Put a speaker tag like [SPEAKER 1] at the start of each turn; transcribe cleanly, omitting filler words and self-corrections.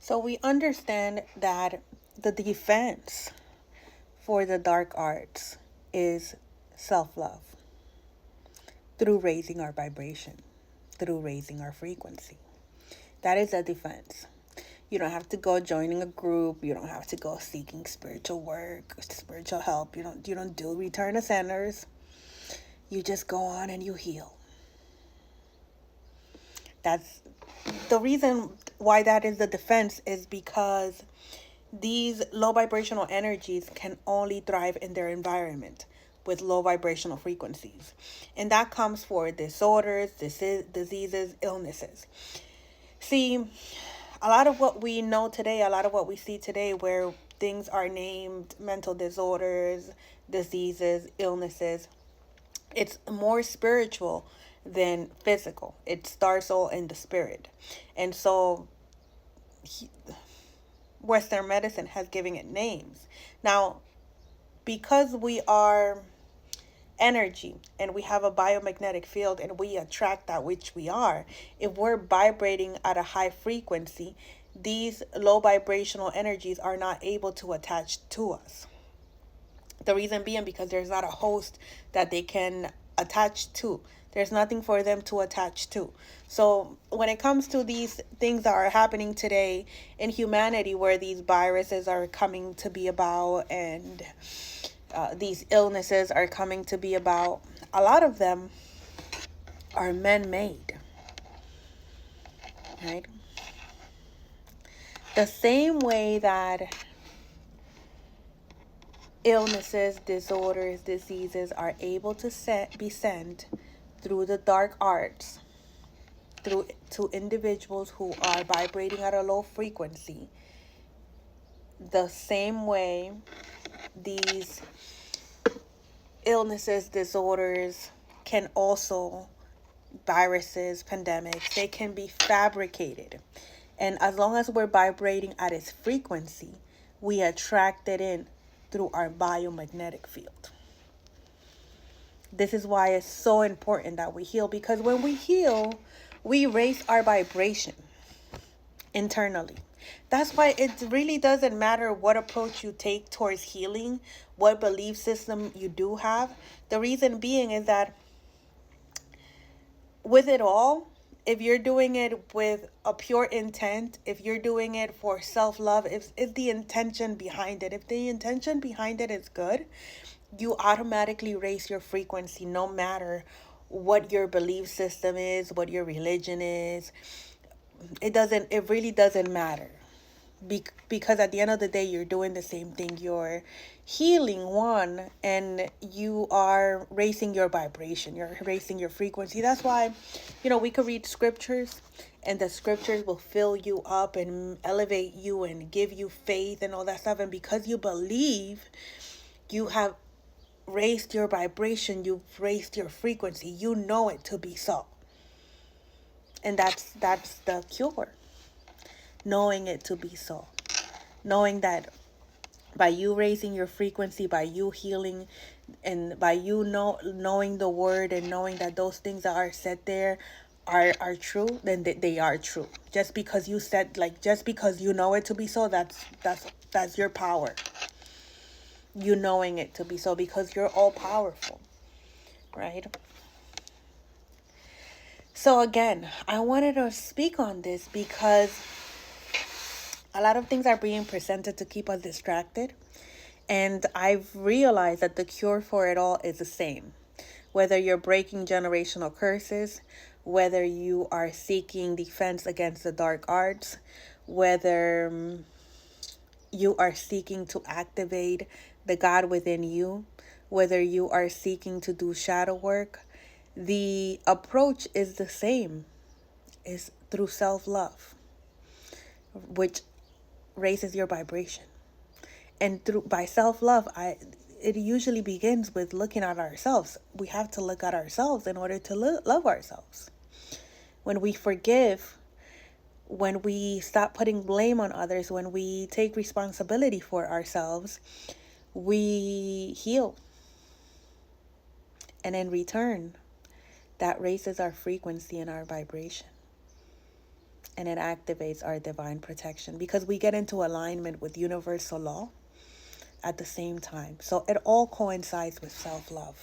[SPEAKER 1] So we understand that the defense for the dark arts is self love through raising our vibration, through raising our frequency. That is a defense. You don't have to go joining a group. You don't have to go seeking spiritual work, spiritual help. You don't do return to centers. You just go on and you heal. That's the reason why that is the defense, is because these low vibrational energies can only thrive in their environment with low vibrational frequencies. And that comes for disorders, diseases, illnesses. See, a lot of what we know today, a lot of what we see today, where things are named mental disorders, diseases, illnesses, it's more spiritual than physical. It starts all in the spirit. And so Western medicine has given it names. Now, because we are energy and we have a biomagnetic field and we attract that which we are, if we're vibrating at a high frequency, these low vibrational energies are not able to attach to us. The reason being because there's not a host that they can attach to. There's nothing for them to attach to. So when it comes to these things that are happening today in humanity, where these viruses are coming to be about, and these illnesses are coming to be about, a lot of them are man-made, right? The same way that illnesses, disorders, diseases are able to be sent through the dark arts, through to individuals who are vibrating at a low frequency, the same way these illnesses, disorders can also, viruses, pandemics, they can be fabricated. And as long as we're vibrating at its frequency, we attract it in through our biomagnetic field. This is why it's so important that we heal, because when we heal, we raise our vibration internally. That's why it really doesn't matter what approach you take towards healing, what belief system you do have. The reason being is that with it all, if you're doing it with a pure intent, if you're doing it for self-love, if the intention behind it, if the intention behind it is good, you automatically raise your frequency, no matter what your belief system is, what your religion is. It really doesn't matter. Because at the end of the day, you're doing the same thing. You're healing one, and you are raising your vibration, you're raising your frequency. That's why, we could read scriptures, and the scriptures will fill you up and elevate you and give you faith and all that stuff. And because you believe, you have raised your vibration, you've raised your frequency, you know it to be so. And that's the cure. Knowing it to be so. Knowing that by you raising your frequency, by you healing, and by you knowing the word, and knowing that those things that are said there are true, then they are true. Just because you said, just because you know it to be so, that's your power. You knowing it to be so, because you're all powerful, right? So again, I wanted to speak on this because a lot of things are being presented to keep us distracted. And I've realized that the cure for it all is the same. Whether you're breaking generational curses, whether you are seeking defense against the dark arts, whether you are seeking to activate the God within you, whether you are seeking to do shadow work, the approach is the same. Is through self-love, which raises your vibration. And by self-love, it usually begins with looking at ourselves. We have to look at ourselves in order to love ourselves. When we forgive, when we stop putting blame on others, when we take responsibility for ourselves, we heal. And in return, that raises our frequency and our vibration. and it activates our divine protection because we get into alignment with universal law at the same time. So it all coincides with self-love.